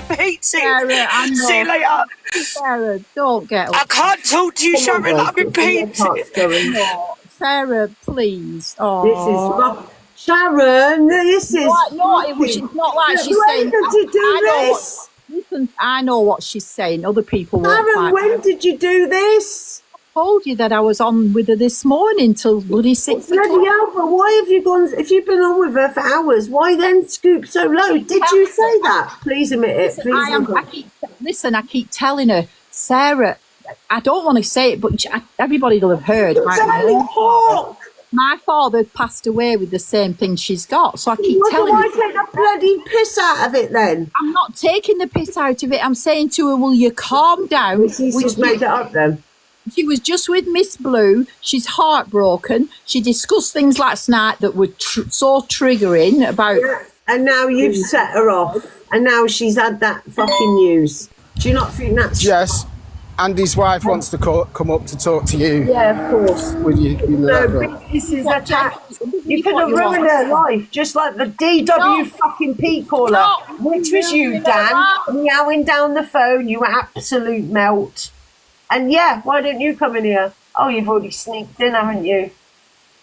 to Pizza. Sarah, I know. See you later. Sarah, don't get I can't talk to you, Sharon. I'm in Pizza. No, Sarah, please. Oh, This is rough. Sharon, this is. No, it's not like she's saying. When did you do this? Listen, I know what she's saying. Other people won't. Sharon, when did you do this? I told you that I was on with her this morning till bloody 6 o'clock. Bloody hell, but why have you gone? If you've been on with her for hours, why then scoop so low? Did you say that? Please admit it. Listen, I keep telling her, Sarah. I don't want to say it, but everybody will have heard. My father passed away with the same thing she's got, so I keep telling her. Why take the bloody piss out of it then? I'm not taking the piss out of it. I'm saying to her, will you calm down? She's just made it up then. She was just with Miss Blue. She's heartbroken. She discussed things last night that were so triggering about... Yeah. And now you've set her off. And now she's had that fucking news. Do you not think that's... Jess, Andy's wife wants to come up to talk to you. Yeah, of course. Will you this is attack. You could have ruined her life, just like the DW fucking P caller, which was you, Dan, meowing down the phone, you absolute melt. And yeah, why don't you come in here? Oh, you've already sneaked in, haven't you?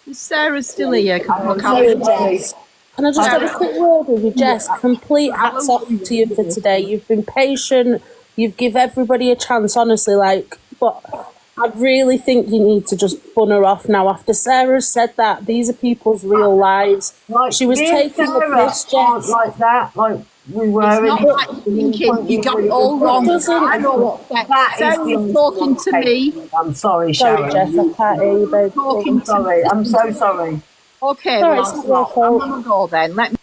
Is Sarah still here? Can I just have a quick word with you, Jess? Complete hats off to you for today. You've been patient. You've give everybody a chance, honestly. But I really think you need to just bun her off now. After Sarah said that, these are people's real lives. She was taking the piss, Jess. Like that, like we were. It's not like thinking you got it all wrong. I know what Sarah was talking to me. I'm sorry, Sharon. Sorry, Jess, I can't hear you, babe. I'm sorry. I'm so sorry. Okay, sorry, well, I'm going to go then.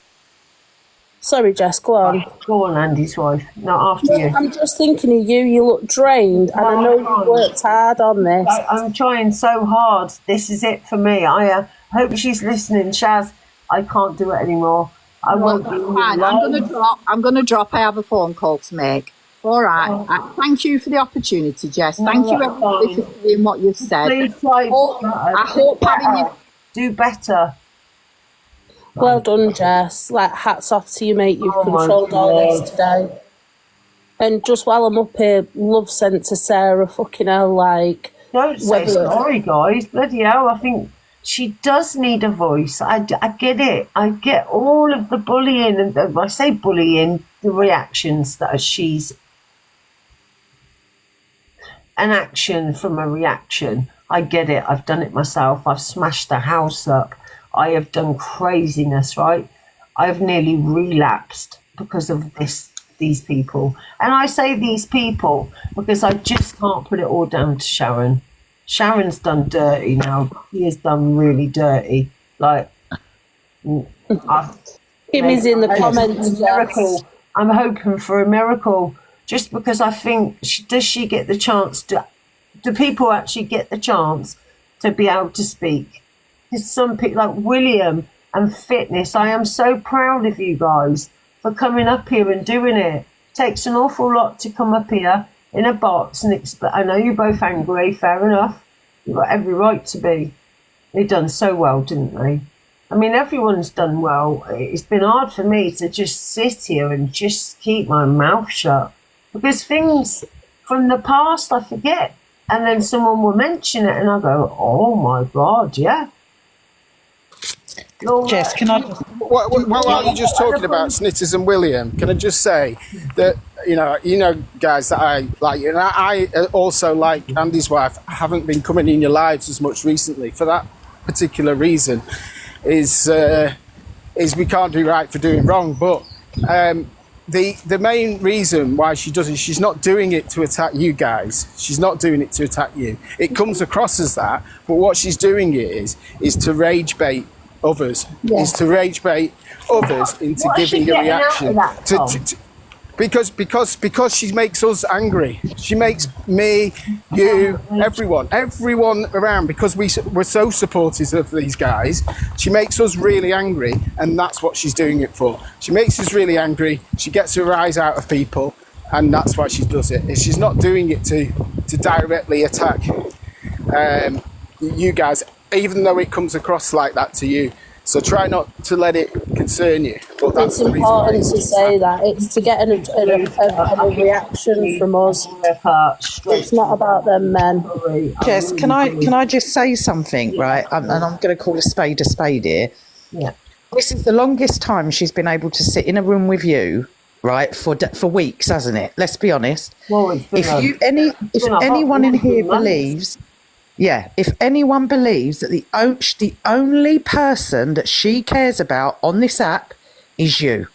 Sorry, Jess, go on. Go on, Andy's wife. Not after you. I'm just thinking of you. You look drained, and I know you worked hard on this. I'm trying so hard. This is it for me. I hope she's listening. Shaz, I can't do it anymore. I won't be fine. I'm going to drop. I have a phone call to make. All right. Thank you for the opportunity, Jess. Thank you, everybody, for doing what you've said. Please try. I hope having you do better. Well done, Jess. Hats off to you, mate. You've controlled all this today. And just while I'm up here, love sent to Sarah. Fucking hell, Don't say sorry, guys. Bloody hell, I think she does need a voice. I get it. I get all of the bullying, and I say bullying, the reactions that she's an action from a reaction. I get it. I've done it myself. I've smashed the house up. I have done craziness, right? I've nearly relapsed because of these people. And I say these people because I just can't put it all down to Sharon. Sharon's done dirty now. She has done really dirty. Kim is in the comments. Miracle. I'm hoping for a miracle just because I think, does she get the chance to, do people actually get the chance to be able to speak? Because some people like William and Fitness, I am so proud of you guys for coming up here and doing it. It takes an awful lot to come up here in a box and I know you're both angry, fair enough. You've got every right to be. They done so well, didn't they? I mean, everyone's done well. It's been hard for me to just sit here and just keep my mouth shut because things from the past I forget. And then someone will mention it and I go, oh my God, yeah. Jess, can I just... While you're just talking about Snitters and William, can I just say that, you know, guys, that I like you, and I also, like Andy's wife, haven't been coming in your lives as much recently for that particular reason, is we can't do right for doing wrong, but the main reason why she does it, she's not doing it to attack you guys. She's not doing it to attack you. It comes across as that, but what she's doing is to rage bait others, is to rage bait others into giving a reaction. Because she makes us angry. She makes me, you, everyone around, because we're so supportive of these guys. She makes us really angry, and that's what she's doing it for. She makes us really angry. She gets a rise out of people, and that's why she does it. She's not doing it to directly attack you guys, even though it comes across like that to you. So try not to let it concern you. But that's It's the reason why important to say that. It's to get a reaction from us. It's not about them men. Jess, can I just say something, right? And I'm going to call a spade here. Yeah. This is the longest time she's been able to sit in a room with you, right? For weeks, hasn't it? Let's be honest. Well, if anyone in here believes, if anyone believes that the only person that she cares about on this app is you.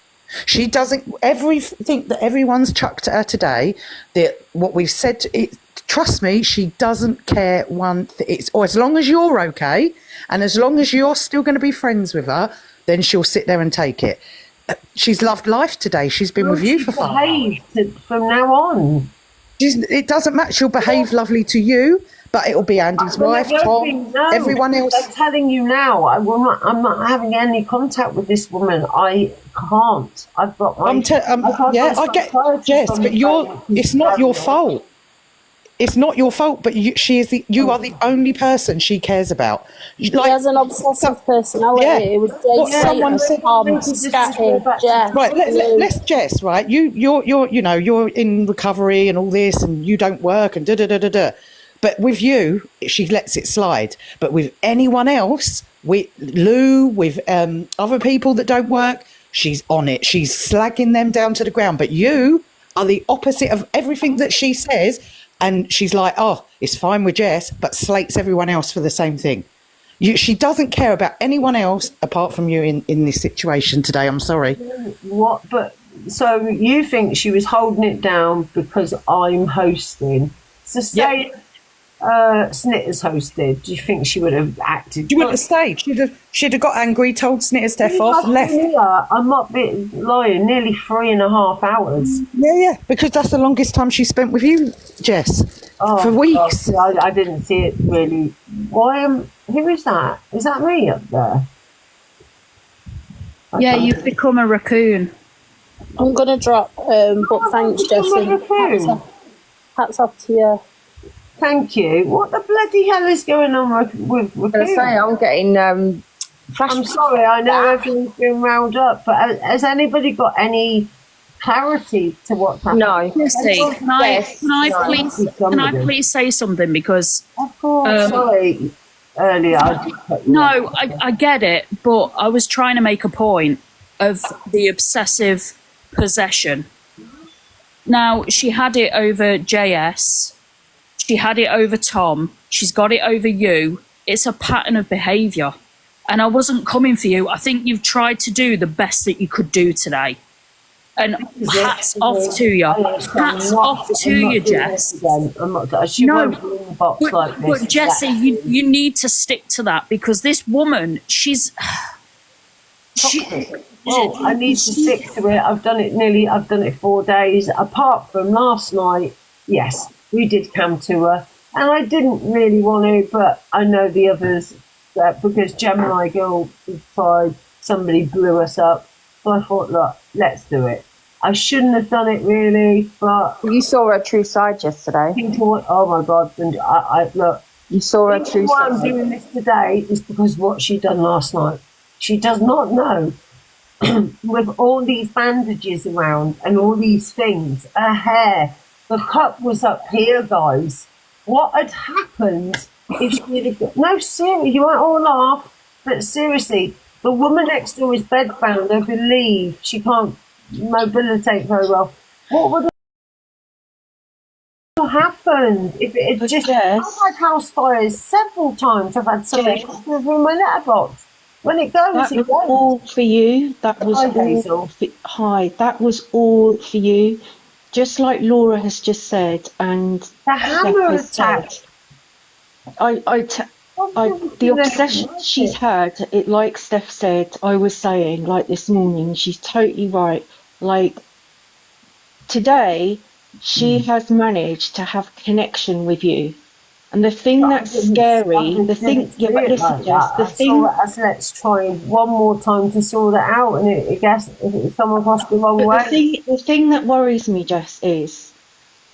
She doesn't everything that everyone's chucked at her today. That what we've said. Trust me, she doesn't care one thing. It's as long as you're okay, and as long as you're still going to be friends with her, then she'll sit there and take it. She's loved life today. She's been with you for 5 years. From now on. It doesn't matter. She'll behave lovely to you, but it'll be Andy's wife, Tom, everyone else. I'm telling you now, I'm not having any contact with this woman. I can't. I've got my. I get, Jess, but it's not your fault. It's not your fault, but you are the only person she cares about. She has an obsessive personality. Yeah. It was someone said. Jess. Right, let's Jess. Right, you're in recovery and all this, and you don't work and da da da da da. But with you, she lets it slide. But with anyone else, with Lou, with other people that don't work, she's on it. She's slagging them down to the ground. But you are the opposite of everything that she says. And she's like, oh, it's fine with Jess, but slates everyone else for the same thing. She doesn't care about anyone else apart from you in this situation today. I'm sorry. What? But so you think she was holding it down because I'm hosting? So say Snitters hosted. Do you think she would have acted? She wouldn't have stayed. She'd have got angry, told Snitters to F off, and left. I'm not lying. Nearly 3.5 hours. Yeah, because that's the longest time she spent with you, Jess, for weeks. I didn't see it really. Who is that? Is that me up there? Yeah, you've become a raccoon. I'm gonna drop. But thanks, Jessie. Hats off to you. Thank you. What the bloody hell is going on with I'm getting I'm sorry, I know everything's been round up, but has anybody got any clarity to what's happening? No. Can I please say something? Because of course, sorry, earlier I get it, but I was trying to make a point of the obsessive possession. Now, she had it over JS. She had it over Tom. She's got it over you. It's a pattern of behaviour. And I wasn't coming for you. I think you've tried to do the best that you could do today. And hats off to you. Hats off to you, Jess. But Jessie, you need to stick to that, because this woman, I need to stick to it. I've done it 4 days. Apart from last night, yes. We did come to her, and I didn't really want to, but I know the others, because Gemini Girl tried, somebody blew us up. So I thought, look, let's do it. I shouldn't have done it really, but you saw her true side yesterday. Oh my God! And I look. You saw her true side. Why I'm doing this today is because what she done last night. She does not know. With all these bandages around and all these things, her hair. The cup was up here, guys. What had happened if she had got... No, seriously, you might all laugh, but seriously, the woman next door is bedbound. I believe she can't mobilitate very well. What would have happened if it had just... I've had house fires several times. I've had something in my letterbox. When it goes, that was all for you. That was that was all for you. Just like Laura has just said, and the hammer attack. The obsession she's had, it, like Steph said, I was saying, like this morning, she's totally right. Like today, she has managed to have connection with you. And the thing that's scary, let's try one more time to sort it out, and I guess if it's come across the wrong way. The thing that worries me, Jess, is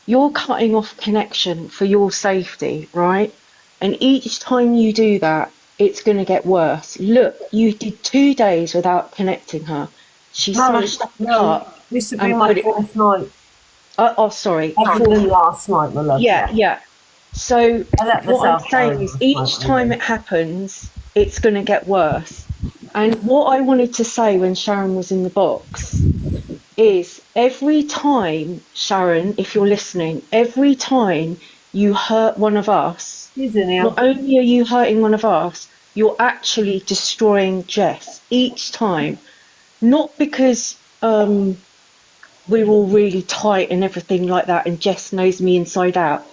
you're cutting off connection for your safety, right? And each time you do that, it's going to get worse. Look, you did 2 days without connecting her. She smashed up the cup. This would be and my put it- fourth night. Sorry. Other than last night, my love. Yeah. So I let what I'm myself saying go is last each night, time anyway. it happens, it's going to get worse. And what I wanted to say when Sharon was in the box is every time, Sharon, if you're listening, every time you hurt one of us, He's in here. not only are you hurting one of us, you're actually destroying Jess each time. Not because we're all really tight and everything like that and Jess knows me inside out.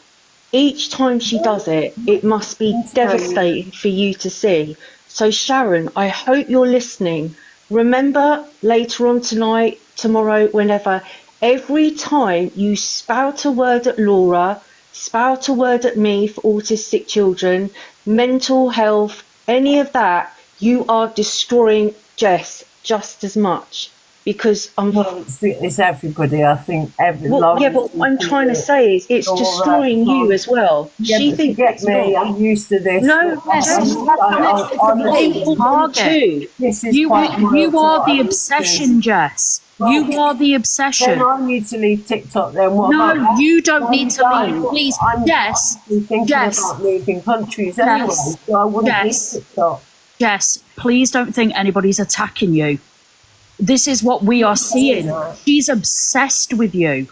Each time she does it, it must be devastating for you to see. So Sharon, I hope you're listening. Remember later on tonight, tomorrow, whenever, every time you spout a word at Laura, spout a word at me for autistic children, mental health, any of that, you are destroying Jess just as much. Because It's everybody. I think but what I'm trying to say is it's destroying you as well. Yeah, She but thinks forget it's me. not. I'm used to this. No, Yes. Target. This is You quite are what the I'm used to. obsession, Jess. You are the Then obsession. I need to leave TikTok. Then what? No, about you don't I'm need to done. leave. Please, I'm Jess. actually thinking Jess. about moving countries anyway, Jess. so I wouldn't Jess. leave TikTok. Jess, please don't think anybody's attacking you. This is what we are seeing. She's obsessed with you.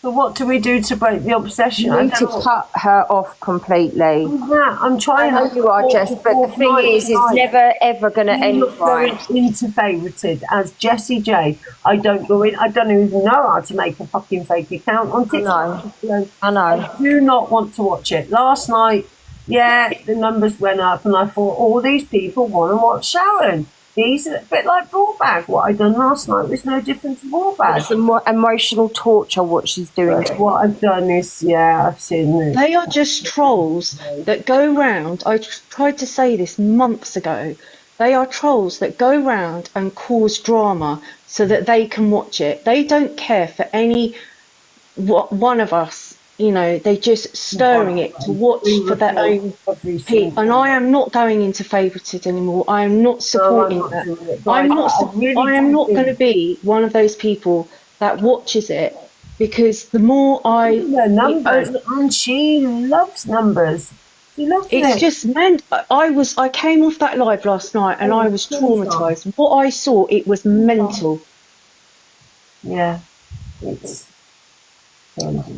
So what do we do to break the obsession? You I need to don't know. cut her off completely. I'm I trying. know you are, Jess, but the thing is, it's never ever going to You end look very right. interfavorated as Jessie J. I don't go in. I don't even know how to make a fucking fake account on TikTok. I know. I do not want to watch it. Last night, yeah, the numbers went up, and I thought, all these people want to watch Sharon. These are a bit like Ballbag. What I done last night was no different to Ballbag. It's emotional torture what she's doing. But what I've done is, yeah, I've seen it. They are just trolls that go round. I tried to say this months ago. They are trolls that go round and cause drama so that they can watch it. They don't care for any one of us. You know, they're just stirring it to watch for their own people. And I am not going into favorited anymore. I am not supporting that. I am not going to be one of those people that watches it, because the more numbers, and she loves numbers. She loves it's it. just meant. I came off that live last night and I was traumatized. What I saw, it was mental. Yeah, it's.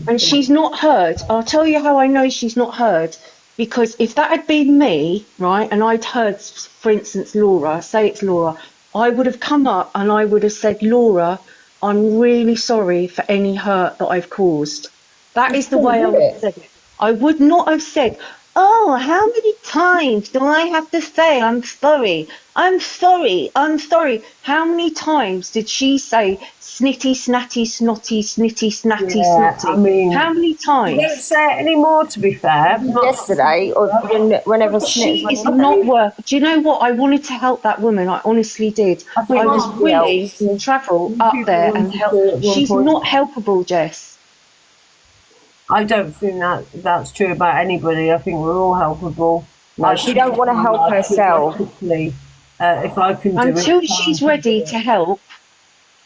And she's not heard. I'll tell you how I know she's not heard. Because if that had been me, right, and I'd heard, for instance, Laura, say it's Laura, I would have come up and I would have said, Laura, I'm really sorry for any hurt that I've caused. That is the way I would have said it. I would not have said, oh, how many times do I have to say I'm sorry? I'm sorry. I'm sorry. How many times did she say snitty, snatty, snotty, snitty, snatty, snotty? I mean, how many times? You don't say it anymore, to be fair. Yesterday, or whenever She is not worth. Do you know what? I wanted to help that woman. I honestly did. I was willing to travel up there and help. She's not helpable, Jess. I don't think that's true about anybody. I think we're all helpable. No, she don't want to help herself. If I can do until it, she's ready to help.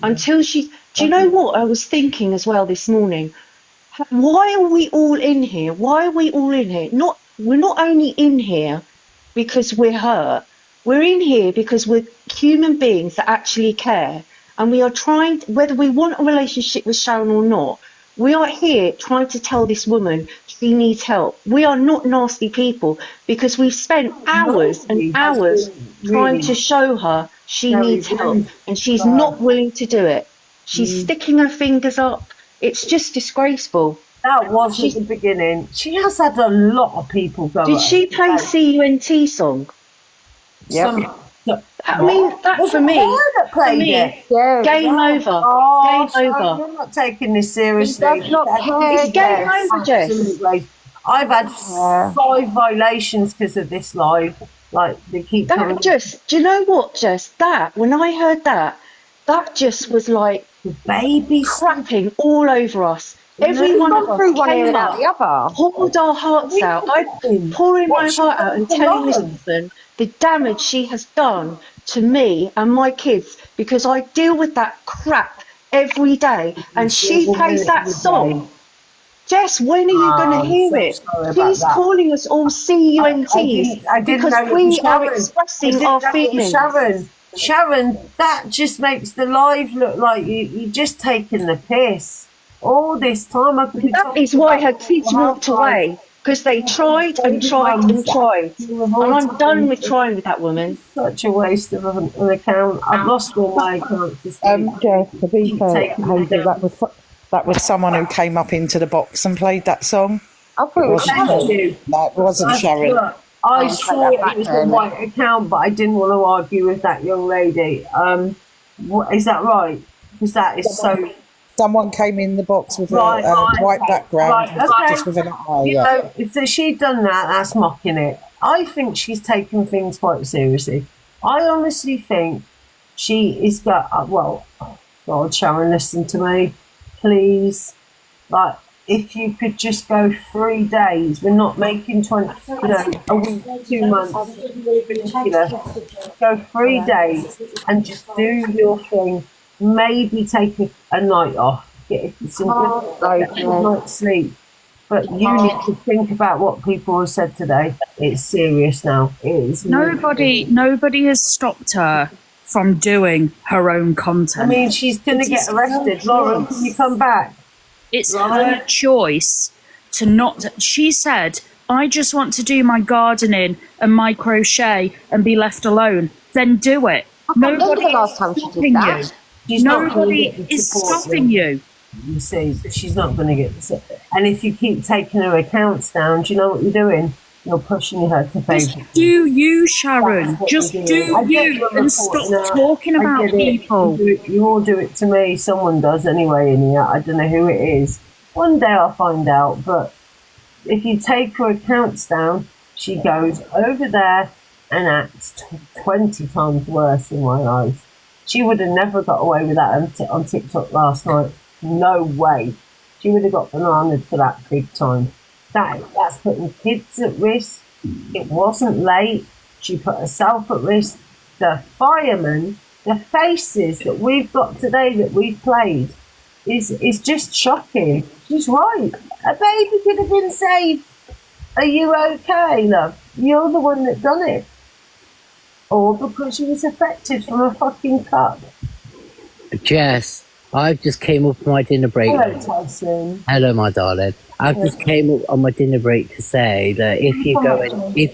Until she. Do you know what I was thinking as well this morning? Why are we all in here? Why are we all in here? We're not only in here because we're hurt. We're in here because we're human beings that actually care, and we are trying. Whether we want a relationship with Sharon or not, we are here trying to tell this woman she needs help. We are not nasty people, because we've spent hours and hours trying to show her she needs help, and she's not willing to do it. She's sticking her fingers up. It's just disgraceful. That was at the beginning. She has had a lot of people go. Did she play CUNT song? Yeah. I mean, that for me, game over. Oh, game over. You're not taking this seriously. It's game over, Jess. I've had 5 violations because of this live. Like, they keep coming. Do you know what, Jess? When I heard that just was like baby crapping all over us. Every one of us through one ear came and out up, the other. poured our hearts out. I'm pouring my heart out and telling this woman the damage she has done to me and my kids, because I deal with that crap every day. And she plays that song. Jess, when are you going to I'm hear so it? sorry about She's that. calling us all CUNTs I didn't because know it was we are Sharon. I expressing didn't our know it was feelings. Sharon, that just makes the live look like you're just taking the piss. All this time I could be That talking is why her about kids mental walked health lives. away, because they tried and Baby tried mums and tried. you of And all I'm done time. with trying with that woman. Such a waste of an account. I've lost all my accounts this week. Jess, to be Keep fair, taking Hazel, them down. that was someone who came up into the box and played that song. I thought it was Wasn't Thank Sharon. you. No, it wasn't Sharon. Look, I I'll take saw that back it was a then. white account, but I didn't want to argue with that young lady. Is that right? Because that is so Someone came in the box with right. a white background, Right, okay. just with an eye. You Yeah. know, if she'd done that, that's mocking it. I think she's taken things quite seriously. I honestly think she is got. Well, God, Sharon, listen to me, please. Like, if you could just go 3 days, we're not making 20, a week, 2 months. Ridiculous. Go 3 days and just do your thing. Maybe take a night off, get some good night's sleep. But you need to think about what people have said today. It's serious now. It is. Nobody has stopped her from doing her own content. I mean, she's going to get arrested. Lauren, can you come back? It's her choice to not. She said, I just want to do my gardening and my crochet and be left alone. Then do it. I can't remember Nobody the last is time she stopping did you. that. She's not gonna Nobody get the is support, stopping you. You see, she's not going to get this. And if you keep taking her accounts down, do you know what you're doing? You're pushing her to Just favour. do you, Sharon. That's what Just you're do doing. I get you your and reporting stop out. talking I about get it. people. You all do it to me. Someone does anyway in here. I don't know who it is. One day I'll find out. But if you take her accounts down, she goes over there and acts 20 times worse in my eyes. She would have never got away with that on TikTok last night. No way. She would have got bananaed for that big time. That's putting kids at risk. It wasn't late. She put herself at risk. The firemen, the faces that we've got today that we've played is just shocking. She's right. A baby could have been saved. Are you okay, love? You're the one that done it. Or because she was affected from a fucking cup. Jess, I just came up from my dinner break. Hello, Tyson. Hello, my darling. I just came up on my dinner break to say that if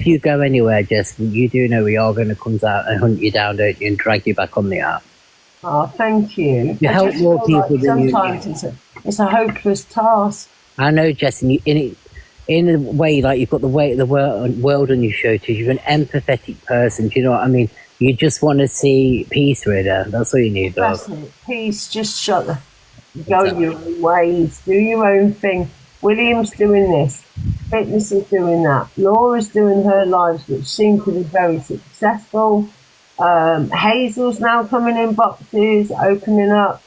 you go anywhere, Jess, you do know we are going to come out and hunt you down, don't you, and drag you back on the app. Oh, thank you. You I help just more feel people than you. sometimes it's a hopeless task. I know, Jess, and in a way, like you've got the weight of the world on your shoulders. You're an empathetic person. Do you know what I mean? You just want to see peace, really. That's all you need, though. That's it. Peace, just go your own ways, do your own thing. William's doing this, Fitness is doing that, Laura's doing her lives, which seem to be very successful. Hazel's now coming in boxes, opening up.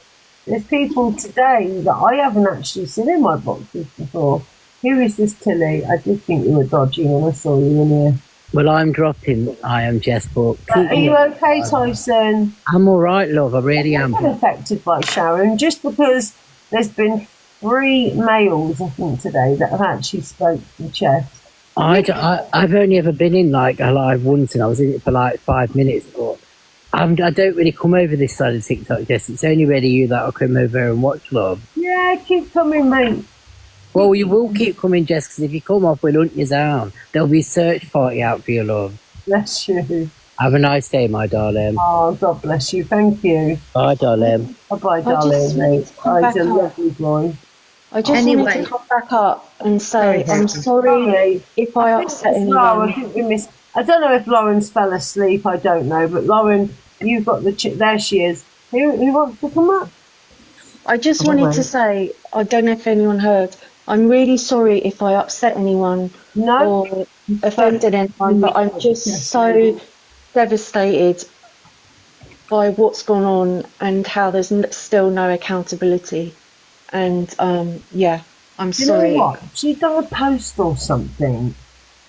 There's people today that I haven't actually seen in my boxes before. Who is this, Tilly? I did think you were dodgy when I saw you in here. Well, I'm dropping. I am Jess, but Are you okay, Tyson? I'm all right, love. I really am. I'm not affected by Sharon, just because there's been 3 males, I think, today that have actually spoke to Jess. I've only ever been in like a live once, and I was in it for like 5 minutes. But I don't really come over this side of TikTok, Jess. It's only really you that'll come over and watch, love. Yeah, keep coming, mate. Well, you will keep coming, Jess, because if you come off, we'll hunt you down. There'll be a search party out for your love. Bless you. Have a nice day, my darling. Oh, God bless you. Thank you. Bye, darling. Bye-bye, darling. Mate. Oh, he's a lovely boy. I just wanted to come back up and say I'm sorry if I upset anyone. I think we missed. I don't know if Lauren's fell asleep. I don't know, but Lauren, you've got the there. She is. Who wants to come up? I just wanted to say, I don't know if anyone heard, I'm really sorry if I upset anyone or offended anyone, but I'm just so devastated by what's gone on and how there's still no accountability. And yeah, I'm You know sorry. what? If she'd done a post or something,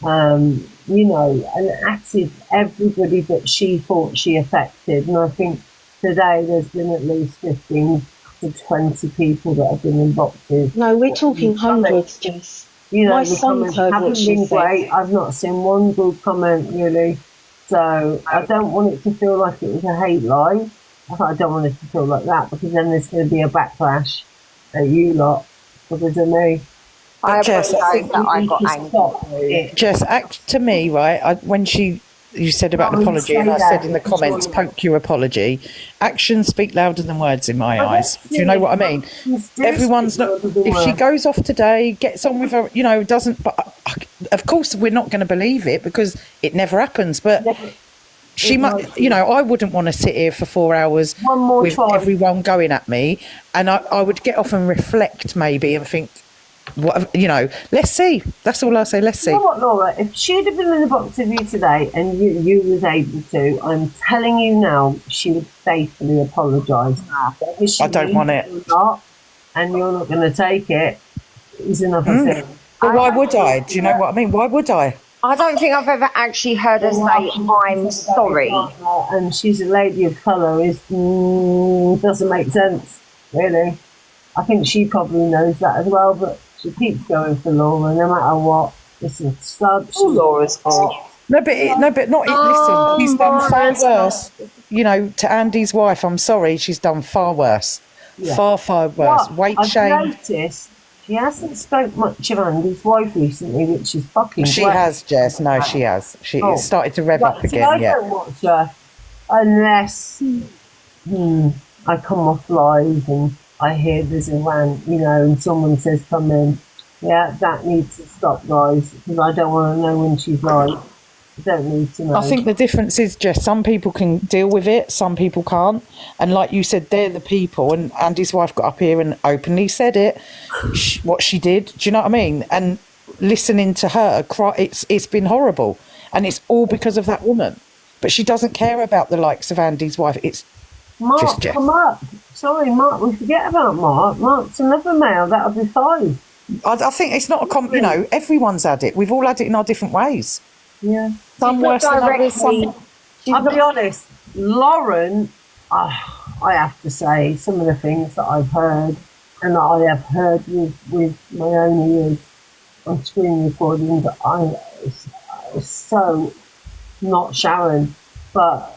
and added everybody that she thought she affected. And I think today there's been at least 15 to 20 people that have been in boxes. No, we're talking hundreds, Jess. My The son's comments heard what haven't she been said. great. I've not seen one good comment really. So I don't want it to feel like it was a hate live. I don't want it to feel like that, because then there's going to be a backlash at you lot because of me. I Jess, I apologise that I got angry. Jess, to me, right, when you said about an apology, and I said in the comments, poke your apology. Actions speak louder than words in my eyes. Do you know what I mean? Everyone's not. If she goes off today, gets on with her, doesn't. But of course, we're not going to believe it because it never happens. But she might, I wouldn't want to sit here for 4 hours with everyone going at me, and I would get off and reflect maybe and think, what, let's see. That's all I'll say. Let's see. You know what, Laura? If she'd have been in the box with you today and you was able to, I'm telling you now, she would faithfully apologise. I don't want it. And you're not going to take it, is another thing. But why would I? Do you know what I mean? Why would I? I don't think I've ever actually heard her say, I'm sorry. And she's a lady of colour doesn't make sense, really. I think she probably knows that as well, but she keeps going for Laura no matter what. It's a sub. Laura's fault. No, but not. Listen, she's done far worse. To Andy's wife, I'm sorry, she's done far worse. Yeah. Far worse. Weight shame. I've noticed she hasn't spoke much of Andy's wife recently, which is fucking She great. has, Jess. No, she has. She started to rev up again. I don't watch her unless I come off live and I hear there's a rant, and someone says, come in. Yeah, that needs to stop, guys, because I don't want to know when she's live. I don't need to know. I think the difference is, Jess, some people can deal with it, some people can't. And like you said, they're the people. And Andy's wife got up here and openly said it, what she did. Do you know what I mean? And listening to her cry, it's been horrible. And it's all because of that woman. But she doesn't care about the likes of Andy's wife. It's Mark, just Jess. come up. Sorry, Mark, we forget about Mark. Mark's another male. That'll be fine. I think it's not everyone's had it. We've all had it in our different ways. Yeah. Some worse than others. I'll be honest, Lauren, I have to say, some of the things that I've heard and that I have heard with my own ears on screen recordings, it's so not Sharon, but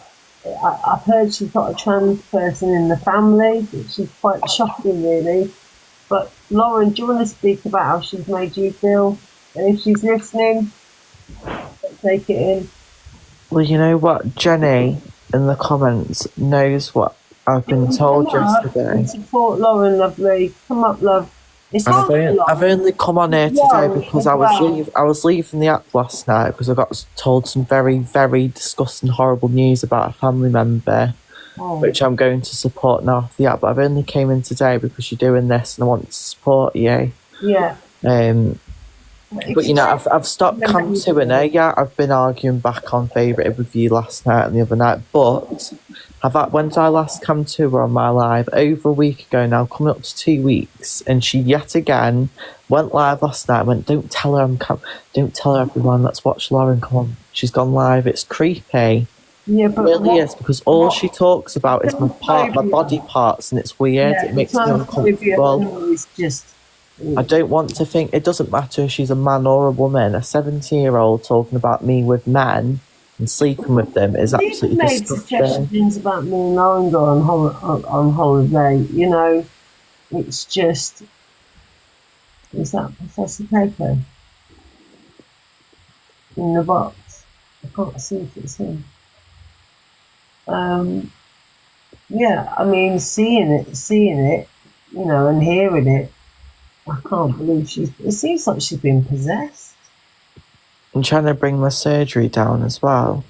I've heard she's got a trans person in the family, which is quite shocking, really. But Lauren, do you want to speak about how she's made you feel? And if she's listening, take it in. Well, you know what? Jenny in the comments knows what I've been told yesterday. Support Lauren, lovely. Come up, love. I've only come on here today because I was leaving the app last night because I got told some very, very disgusting, horrible news about a family member, which I'm going to support now off the app. But I've only came in today because you're doing this and I want to support you. Yeah. But I've stopped camping her. Yeah, I've been arguing back on favourite with you last night and the other night. But when did I last come to her on my live? Over a week ago now, coming up to 2 weeks, and she yet again went live last night. Went, don't tell her don't tell her, everyone. Let's watch Lauren. Come on, she's gone live. It's creepy. Yeah, but it really is, because all she talks about is my body parts, and it's weird. Yeah, it makes me uncomfortable. It's just. I don't want to think, it doesn't matter if she's a man or a woman, a 17-year-old talking about me with men and sleeping with them is absolutely made suggestions about me and Lauren go on holiday, it's just, is that Professor Paper in the box? I can't see if it's him. Yeah, I mean, seeing it, and hearing it, I can't believe it seems like she's been possessed. I'm trying to bring my surgery down as well.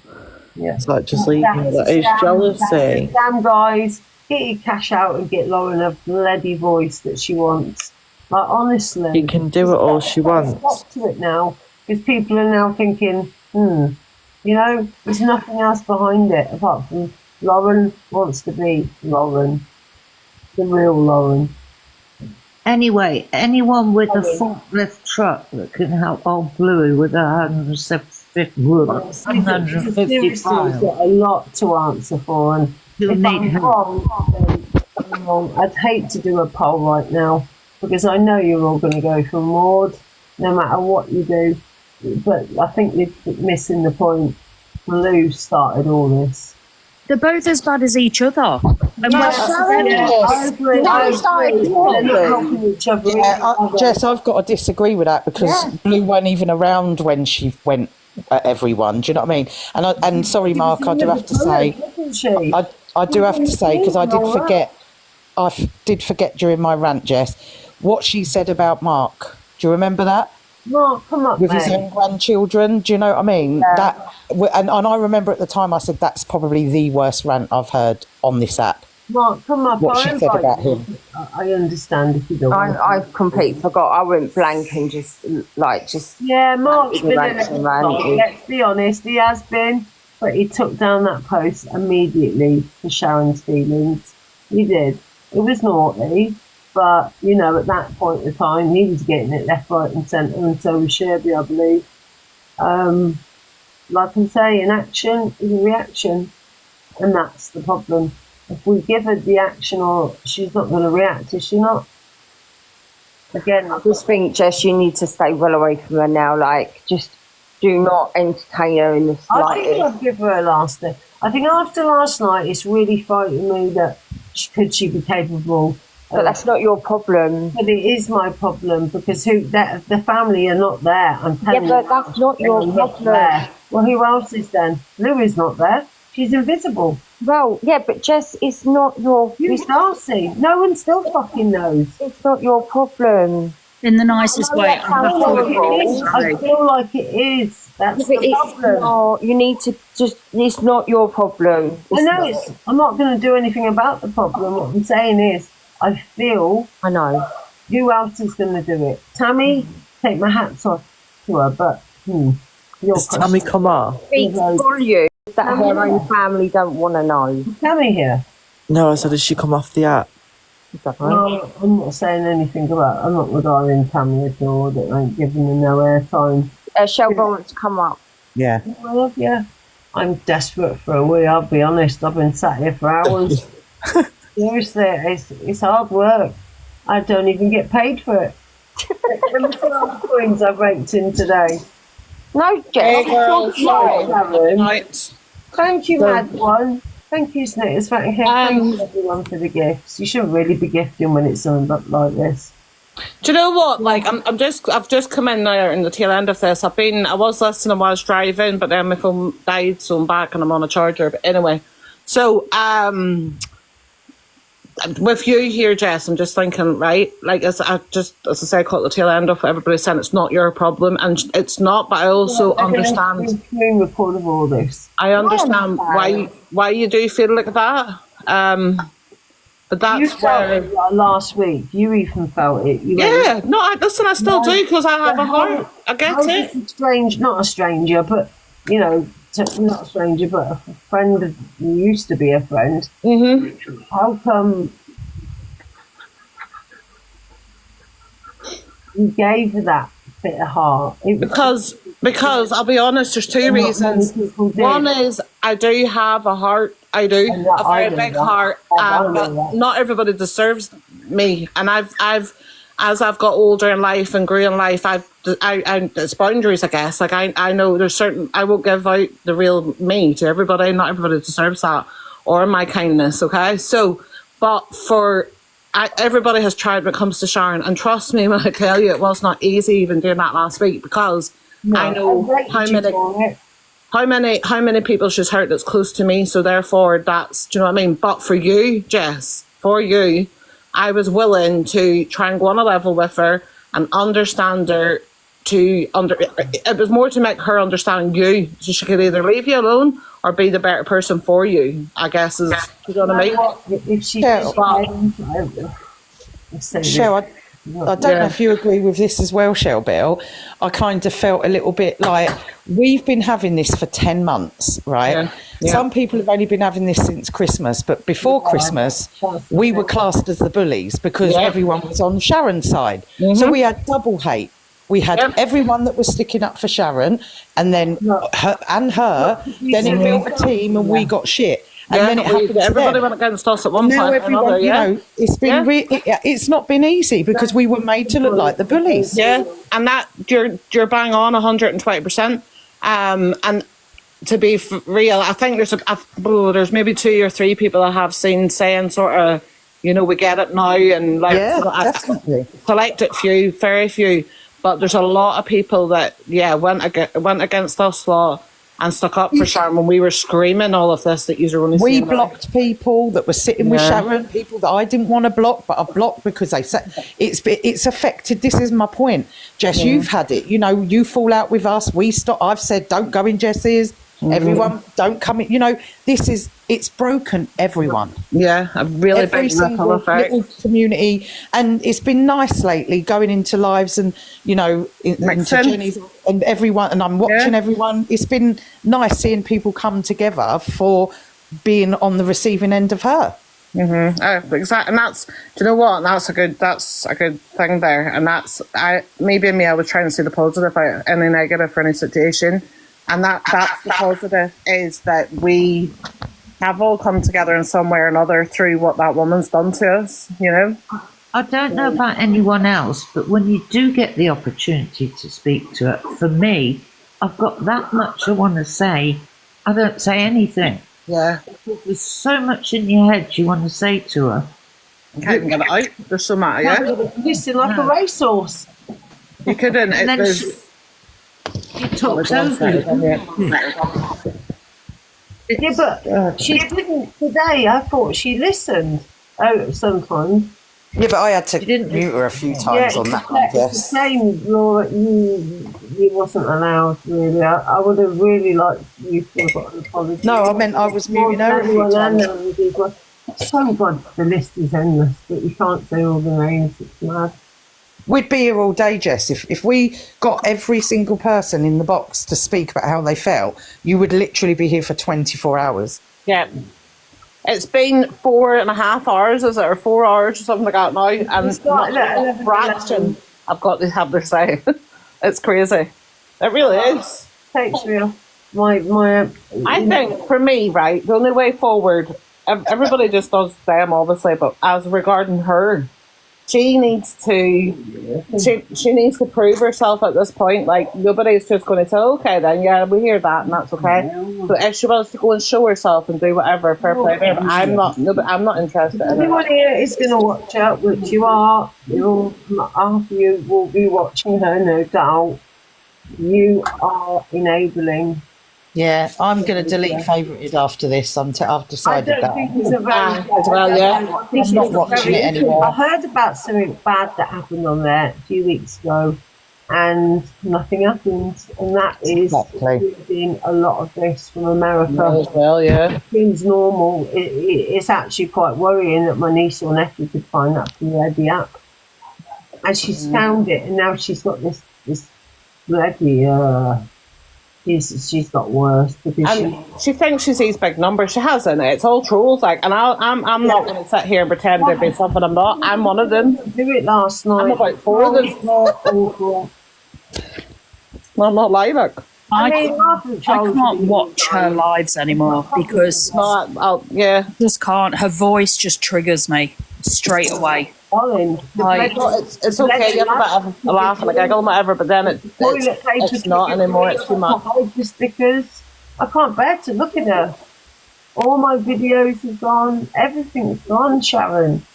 Yeah. It's like, just leave me. It's jealousy. Damn, guys, get your cash out and get Lauren a bloody voice that she wants. Like, honestly. You can do it all she wants. Stop to it now, because people are now thinking, there's nothing else behind it apart from Lauren wants to be Lauren, the real Lauren. Anyway, anyone with a forklift truck that can help old Bluey with 150 Seriously, got a lot to answer for, and if I'm wrong, then I'm wrong. I'd hate to do a poll right now because I know you're all going to go for Maud, no matter what you do. But I think you're missing the point. Blue started all this. They're both as bad as each other. I agree. They're not helping each other. Jess, I've got to disagree with that because Blue weren't even around when she went at everyone. Do you know what I mean? And sorry, Mark, I do have to say, I do have to say because I did forget during my rant, Jess, what she said about Mark. Do you remember that? Mark, come up, with his own grandchildren. Do you know what I mean? Yeah. And I remember at the time I said that's probably the worst rant I've heard on this app. Mark, come up. What she said about him. I understand if you don't. I completely forgot. I went blank and just. Yeah, Mark's been in it. Let's be honest, he has been, but he took down that post immediately for Sharon's feelings. He did. It was naughty. But, you know, at that point in time, he was getting it left, right and centre, and so was Sherby, I believe. Like I say, an action is a reaction, and that's the problem. If we give her the action, or she's not going to react, is she not? Again, I just think, Jess, you need to stay well away from her now. Like, just do not entertain her in the slightest. I think I'll give her a last day. I think after last night, it's really frightened me that could she be capable. But that's not your problem. But it is my problem because the family are not there. I'm telling you. Yeah, but that's not your problem. Well, who else is then? Louie's not there. She's invisible. Well, yeah, but Jess, it's not your... Who's Darcy? No one still fucking knows. It's not your problem. In the nicest way. I feel like it is. That's the problem. You need to just... It's not your problem. I know I'm not going to do anything about the problem. What I'm saying is, I feel... I know. Who else is going to do it? Tammy, take my hats off to her, but... Does Tammy come off? Speak for you that her own family don't want to know. Tammy here? No, I said, does she come off the app? No, I'm not saying anything about... I'm not regarding Tammy at all. That ain't giving her no airtime. Shelby wants to come up. Yeah. Well, yeah. I'm desperate for a wee, I'll be honest. I've been sat here for hours. Seriously, it's hard work. I don't even get paid for it. Look at all the coins I've raked in today. No, Jess. Thank you, Mad One. Thank you, Snickers. Thank you, everyone, for the gifts. You shouldn't really be gifting when it's something like this. Do you know what? Like, I've just come in there in the tail end of this. I was listening while I was driving, but then my phone died, so I'm back and I'm on a charger. But anyway, so with you here, Jess, I'm just thinking, right? Like, as I say, I caught the tail end of everybody saying it's not your problem, and it's not. But I also understand. Being record of all this. I understand why you do feel like that. But that's you felt it last week. You even felt it. Listen, I still do because I have a heart. I get it. Strange, not a stranger, but you know, not a stranger, but a friend of you used to be a friend. Mm-hmm. How come you gave her that bit of heart? Because I'll be honest, there's two reasons. One is I do have a heart. I do a very big heart, but not everybody deserves me. And I've as I've got older in life and grew in life, it's boundaries, I guess. Like I know there's certain, I won't give out the real me to everybody. Not everybody deserves that or my kindness. Okay, so but everybody has tried when it comes to Sharon, and trust me when I tell you, it was not easy even doing that last week because I know how many people she's hurt that's close to me. So therefore, that's, do you know what I mean? But for you, Jess, I was willing to try and go on a level with her and understand her. It was more to make her understand you, so she could either leave you alone or be the better person for you, I guess, is, you know what I mean? If she I don't know if you agree with this as well, Shelbell. I kind of felt a little bit like we've been having this for 10 months, right? Yeah. Some people have only been having this since Christmas, but before Christmas, we were classed as the bullies because everyone was on Sharon's side. So we had double hate. We had everyone that was sticking up for Sharon, and then her, then it built a team and we got shit. And then it happened to everybody them. went against us at one Now point or everyone, another, you know, it's been it's not been easy because we were made to look like the bullies. Yeah, and that you're bang on 120%. And to be real, I think there's maybe 2 or 3 people I have seen saying sort of, you know, we get it now, and like definitely. Selected few, very few, but there's a lot of people that went against us lot and stuck up for Sharon when we were screaming all of this that you were only We seeing blocked people that were sitting with Sharon, people that I didn't want to block, but I blocked because they said it's affected. This is my point. Jess, you've had it. You know, you fall out with us. We stop. I've said, don't go in Jess's. Everyone, don't come in. You know, it's broken everyone. Yeah, a really Every big ripple single effect. little community, and it's been nice lately going into lives and into Jenny's and everyone, and I'm watching everyone. It's been nice seeing people come together for being on the receiving end of her. Exactly, and that's, do you know what? That's a good thing there, and that's I was trying to see the positive out any negative for any situation, and that's the positive is that we have all come together in some way or another through what that woman's done to us, you know. I don't know about anyone else, but when you do get the opportunity to speak to her, for me, I've got that much I want to say. I don't say anything. Yeah. Because there's so much in your head you want to say to her. You can't even get it out. There's so much, Listen like a racehorse. You couldn't. And then she talks over you. Yeah, but she didn't today. I thought she listened. Oh, sometimes. Yeah, but I had to mute her a few times on that one, It's the same, Laura. You wasn't allowed, really. I would have really liked you to have got an apology. No, I meant I was muting her a few times. So God, the list is endless, but you can't say all the names. It's mad. We'd be here all day, Jess. If we got every single person in the box to speak about how they felt, you would literally be here for 24 hours. Yeah. It's been 4.5 hours, is it, or 4 hours or something like that now, and It's not a fraction I've got to have their say. It's crazy. It really is. Takes me off my. I think for me, right, the only way forward, everybody just does them, obviously, but as regarding her, she needs to prove herself at this point. Like, nobody's just going to say, okay, then, yeah, we hear that, and that's okay. So if she wants to go and show herself and do whatever, fair play there, but I'm not interested in it. Anyone here is going to watch out, which you are. Half of you will be watching her, no doubt. You are enabling. Yeah, I'm going to delete favourited after this. I've decided I don't that. think it's a very I'm not watching it anymore. I heard about something bad that happened on there a few weeks ago, and nothing happened, and that is including a lot of this from America. As well, yeah. It seems normal. It's actually quite worrying that my niece or nephew could find that through the app, and she's found it, and now she's got this bloody. She's got worse because she thinks she sees big numbers. She hasn't. It's all trolls. Like, and I'm not going to sit here and pretend to be something I'm not. I'm one of them. Do it last night. I'm about 4 of them. I'm not lying. Look. I can't watch her lives anymore because just can't. Her voice just triggers me straight away. Like, it's okay, you have a laugh and a giggle and whatever, but then it's not anymore, it's too much. The stickers. I can't bear to look at her. All my videos have gone, everything's gone, Sharon.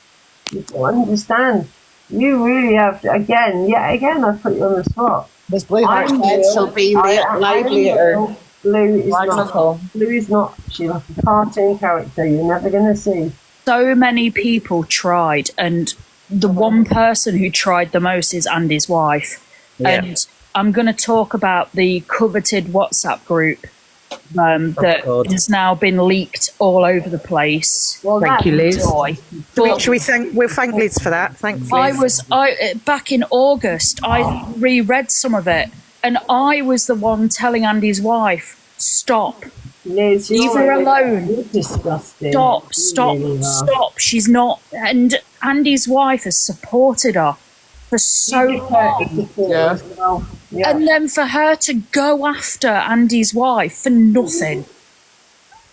You don't understand. You really have to, again, I put you on the spot. This Blue Heart said she'll be live later. Blue is not, she's like a cartoon character you're never going to see. So many people tried, and the one person who tried the most is Andy's wife. Yeah. And I'm going to talk about the coveted WhatsApp group that God. has now been leaked all over the place. Well, Thank you, Liz. Joy. Should we thank? We'll thank Liz for that. Thanks, Liz. Back in August, I reread some of it, and I was the one telling Andy's wife, "Stop, Liz, leave her alone. You're disgusting. Stop, You stop, really are. stop." She's not, and Andy's wife has supported her for so long. Yeah. Yeah. And then for her to go after Andy's wife for nothing.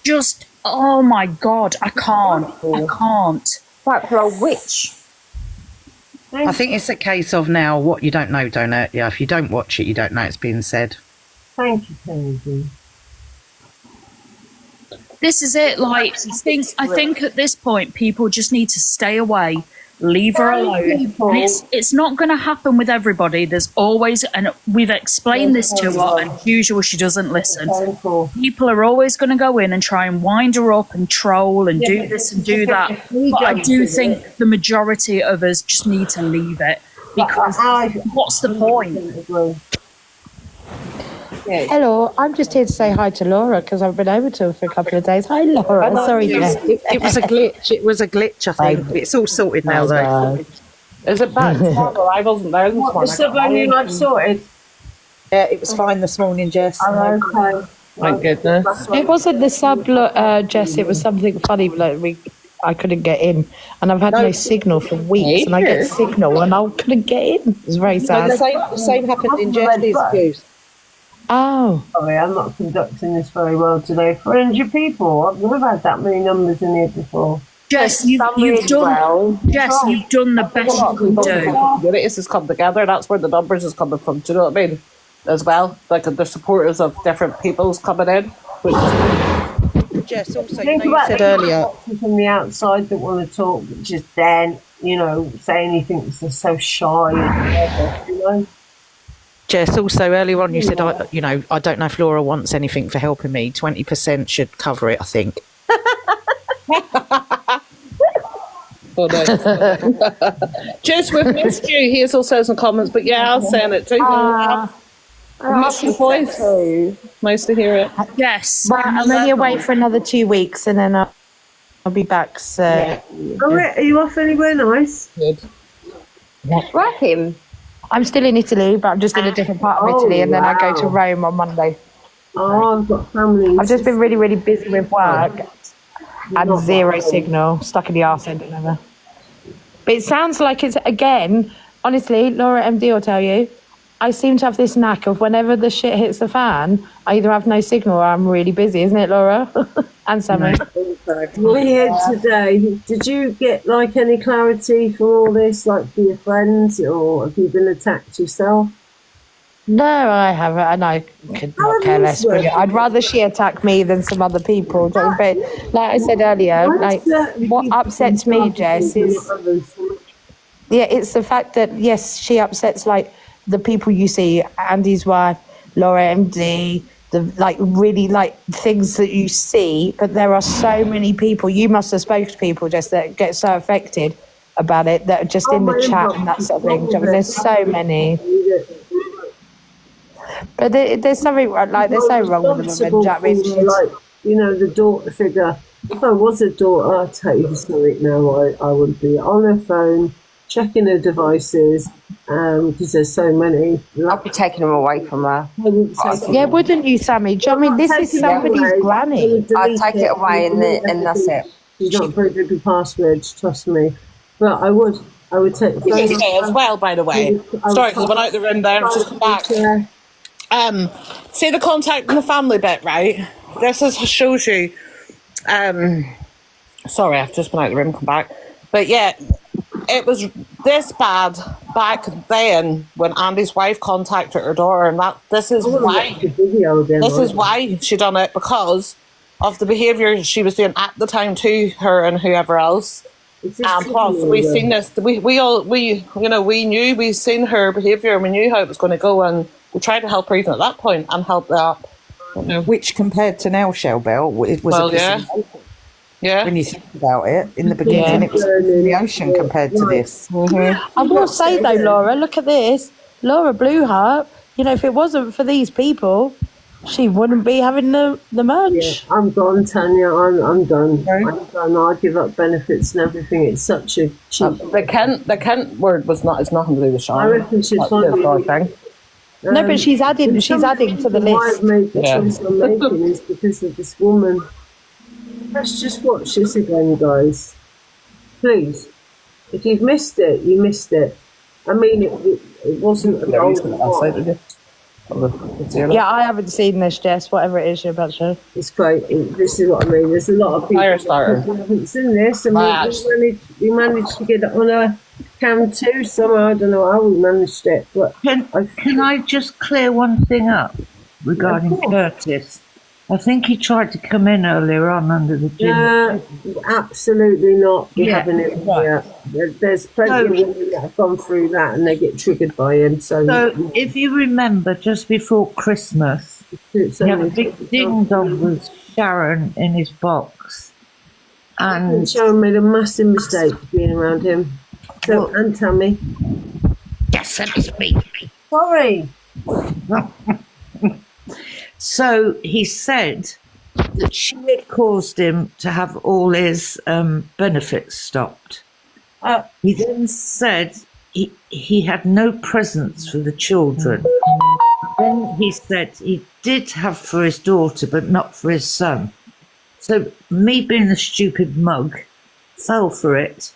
Just, oh my God, I can't. I can't. Like for a witch. I think it's a case of now what you don't know don't hurt you. If you don't watch it, you don't know it's being said. Thank you, Kennedy. This is it. Like, I think at this point, people just need to stay away. Leave her alone. And it's not going to happen with everybody. There's always, and we've explained this to her, and as usual, she doesn't listen. People are always going to go in and try and wind her up and troll and do this and do that. But I do think the majority of us just need to leave it, because what's the point? Hello, I'm just here to say hi to Laura because I've been over to her for a couple of days. Hi, Laura. Sorry, Jess. It was a glitch. It was a glitch, I think. It's all sorted now, though. Is it back tomorrow? I wasn't there this morning. What's the venue I've sorted? Yeah, it was fine this morning, Jess. I'm okay. Thank goodness. It wasn't the sub, Jess. It was something funny. Like I couldn't get in, and I've had no signal for weeks, and I get signal, and I couldn't get in. It was very sad. The same happened in Jess's views. Oh. Sorry, I'm not conducting this very well today. 400 people. I've never had that many numbers in here before. Jess, you've done the best you can do. Communities has come together. That's where the numbers is coming from. Do you know what I mean? As well, like the supporters of different people's coming in. Jess, also, Think you about said the earlier. from the outside that want to talk, but just then, say anything because they're so shy. And, Jess, also earlier on, you said, I don't know if Laura wants anything for helping me. 20% should cover it, I think. Oh, no. Jess, we've missed you. He also says in comments, but yeah, I'll send it to you. Missed your voice. Nice to hear it. Yes. Well, I'm only away for another 2 weeks, and then I'll be back. So. are you off anywhere nice? Good. Working. I'm still in Italy, but I'm just in a different part of Italy, and then I go to Rome on Monday. Oh, I've got family. I've just been really, really busy with work and zero signal, stuck in the arse end and ever. But it sounds like it's, again, honestly, Laura MD will tell you, I seem to have this knack of whenever the shit hits the fan, I either have no signal or I'm really busy, isn't it, Laura? And Sammy. We're here today. Did you get any clarity from all this, for your friends, or have you been attacked yourself? No, I haven't, and I could not care less. Really. I'd rather she attack me than some other people. But like I said earlier, what upsets me, Jess, is it's the fact that yes, she upsets the people you see, Andy's wife, Laura MD, the things that you see, but there are so many people. You must have spoken to people just that get so affected about it that are just in the chat and that sort of thing. There's so many. But there's something there's so wrong with the woman. The daughter figure. If I was a daughter, I'll tell you something now. I would be on her phone, checking her devices, because there's so many. I'd be taking them away from her. Yeah, wouldn't you, Sammy? Do you know what I mean? This is somebody's granny. I'd take it away and that's it. She's not very good with passwords, trust me. But I would take the You say as well, by the way. Sorry, because I went out the room there and I've just come back. See the contact and the family bit, right? This shows you. Sorry, I've just been out the room, come back. But yeah, it was this bad back then when Andy's wife contacted her daughter, and this is why. This is why she done it, because of the behaviour she was doing at the time to her and whoever else. And plus, we seen this. We knew we seen her behaviour, and we knew how it was going to go, and we tried to help her even at that point and help her up. Which compared to now, Shellbell, it was yeah. When you think about it, in the beginning, it was the ocean compared to this. I will say though, Laura, look at this. Laura Blueheart. If it wasn't for these people, she wouldn't be having the merch. Yeah, I'm gone, Tanya. I'm done. I'm done. I give up benefits and everything. It's such a cheap. The Kent word was not. It's nothing to do with Sean. I reckon she's That's fine. the other thing. No, but she's adding to the Why list. I've made the choice I'm making is because of this woman. Let's just watch this again, guys. Please. If you've missed it, you missed it. I mean, it wasn't a golden one. Yeah, I haven't seen this, Jess. Whatever it is you're about to show. It's great. This is what I mean. There's a lot of people who haven't seen this, and we managed to get it on a cam too somehow. I don't know how we managed it, but Can I just clear one thing up regarding Curtis? I think he tried to come in earlier on under the gym. absolutely not. We Yeah, haven't even right. There's plenty of women that have gone through that and they get triggered by him. So if you remember, just before Christmas, the big ding dong was Sharon in his box. And Sharon made a massive mistake being around him. So, and Tammy. Yes, let me speak. Sorry. So he said that she had caused him to have all his benefits stopped. He then said he had no presents for the children. Then he said he did have for his daughter, but not for his son. So me being a stupid mug, fell for it.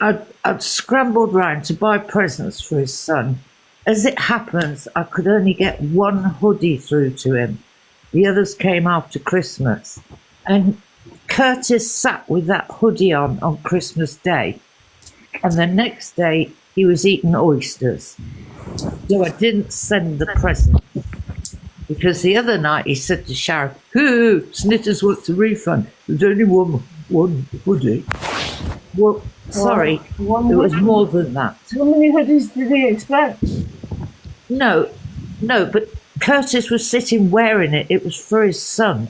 I'd scrambled round to buy presents for his son. As it happens, I could only get one hoodie through to him. The others came after Christmas. And Curtis sat with that hoodie on Christmas Day. And the next day, he was eating oysters. So I didn't send the present. Because the other night, he said to Sharon, Snitters wants a refund. There's only one hoodie. Well, sorry, it was more than that. How many hoodies did he expect? No, but Curtis was sitting wearing it. It was for his son.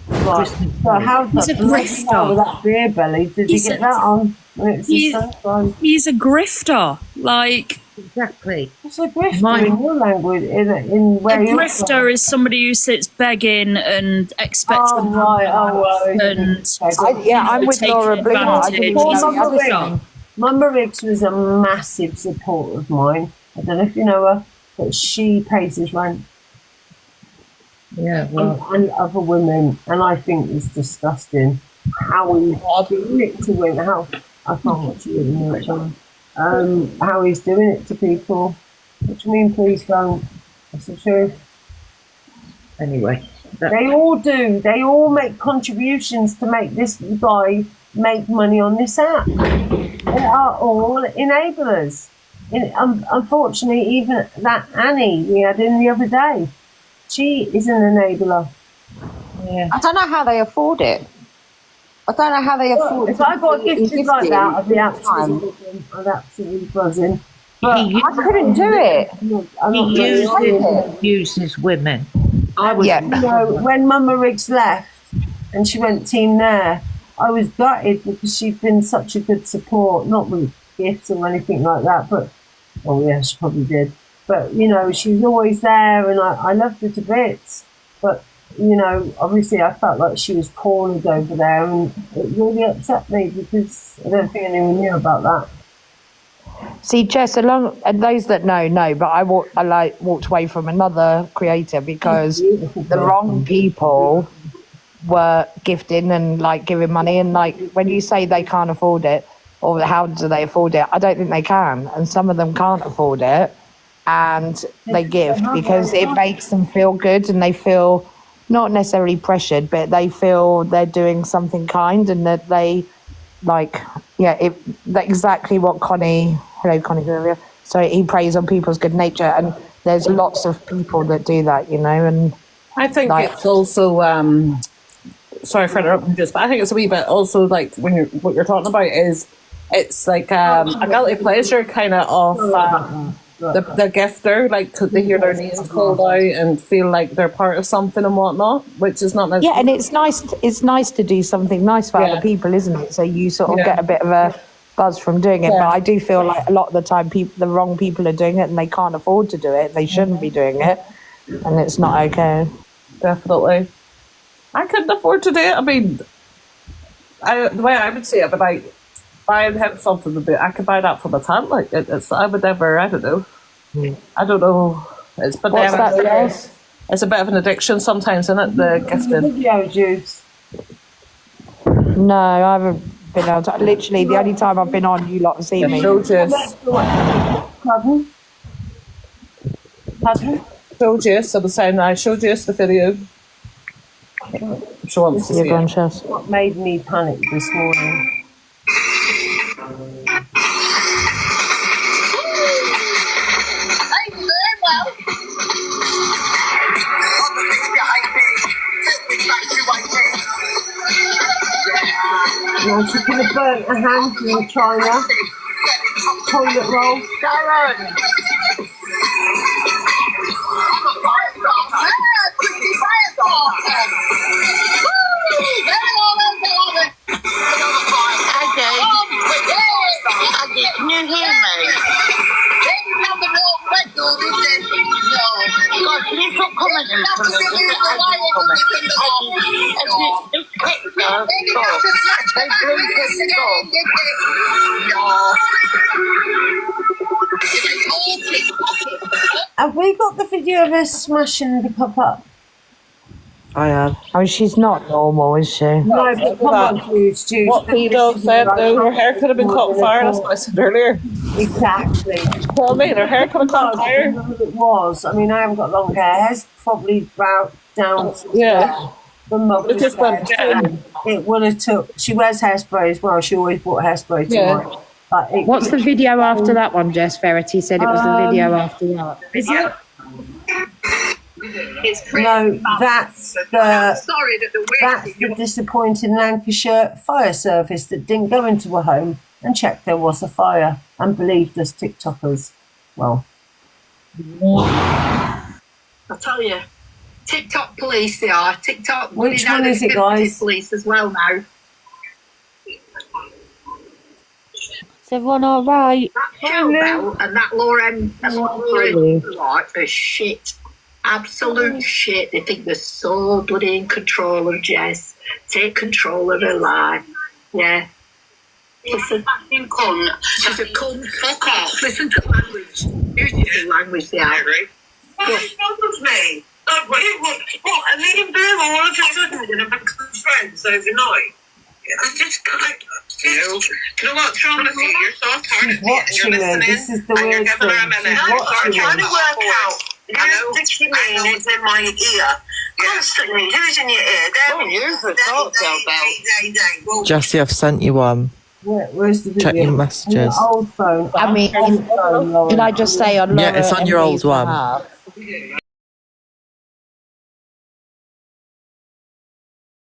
Right. So how He's a grifter. with that beer belly? Did he get that on when it's his son's time? He's a grifter. Like, exactly. What's a grifter in your language? In where a you're grifter from? is somebody who sits begging and expects Oh, them to right. come Oh, well, and I'm with taking Laura Bloomer. I advantage. didn't He's a know the other grifter. thing. Mama Riggs was a massive supporter of mine. I don't know if you know her, but she pays his rent. Yeah, and other women, and I think it's disgusting how he's doing it to women. How I can't watch it anymore. How he's doing it to people. What do you mean? Please don't. That's the truth. Anyway, they all do. They all make contributions to make this guy make money on this app. They are all enablers. Unfortunately, even that Annie we had in the other day, she is an enabler. Yeah. I don't know how they afford it. I don't know how they afford it. If I got gifted like that, I'd be absolutely buzzing. But I couldn't do it. He uses women. I was, you know, when Mama Riggs left and she went Team Nair, I was gutted because she'd been such a good support, not with gifts or anything like that, but, oh yeah, she probably did. But, you know, she was always there and I loved her to bits. But, you know, obviously I felt like she was cornered over there and it really upset me because I don't think anyone knew about that. See, Jess, and those that know, but I walked away from another creator because the wrong people were gifting and like giving money, and like when you say they can't afford it, or how do they afford it? I don't think they can, and some of them can't afford it, and they give because it makes them feel good, and they feel not necessarily pressured, but they feel they're doing something kind, and that they like, exactly what Connie earlier. So he preys on people's good nature, and there's lots of people that do that, you know. And I think it's also sorry for interrupting, but I think it's a wee bit also like what you're talking about is it's like a guilty pleasure kind of the gifter, like to hear their names called out and feel like they're part of something and whatnot, which is not necessarily. Yeah, and it's nice to do something nice for other people, isn't it? So you sort of get a bit of a buzz from doing it. But I do feel like a lot of the time the wrong people are doing it and they can't afford to do it. They shouldn't be doing it. and it's not okay. Definitely. I couldn't afford to do it. I mean, the way I would see it, but like buying him something to do, I could buy that for my tent. Like it's, I would never. I don't know. I don't know. It's but What's that, Jess? it's a bit of an addiction sometimes, isn't it? The gifting. Video juice. No, I haven't been able to. Literally, the only time I've been on, you lot have seen me. Show Jess. Pardon? Pardon? Show Jess. I was saying I showed Jess the video. She wants to see it. Jess. What made me panic this morning? Now she could have burnt her hands in the china. Toilet roll. Can you hear me? God, can you stop commenting for me? Have we got the video of her smashing the cup up? I have. I mean, she's not normal, is she? No, but come on, Juice. What P-Dog said, though, her hair could have been caught on fire. That's what I said earlier. Exactly. Well, I mean, her hair could have caught on fire. It was. I mean, I haven't got long hair. Hair's probably round down. Yeah. The mug. It just went. It would have took. She wears hairspray as well. She always bought hairspray to Yeah. mine. But What's the video after that one, Jess? Verity said it was the video after that. Is it? No, that's the disappointing Lancashire fire service that didn't go into a home and check there was a fire and believed us TikTokers. Well, I tell you, TikTok police they are. TikTok. Which one is it, guys? Police as well now. Is everyone all right? That Cowbell and that Lauren lot are shit. Absolute shit. They think they're so bloody in control of Jess. Take control of her life. Yeah. Listen, fucking cunt. She's a cunt. Fuck off. Listen to language. Beautiful language they are. What's wrong with me? What? And me and Bill all of a sudden are going to become friends overnight. I just can't. Do you know what's wrong with you? You're so tired of me and you're listening. This is the weird thing. I'm trying to work out who's dictionary is in my ear. Constantly, who's in your ear? Use the thought bell. Jessie, I've sent you one. Where's the video? Check your messages. On your old phone. I mean, can I just say on Yeah, it's on your old one.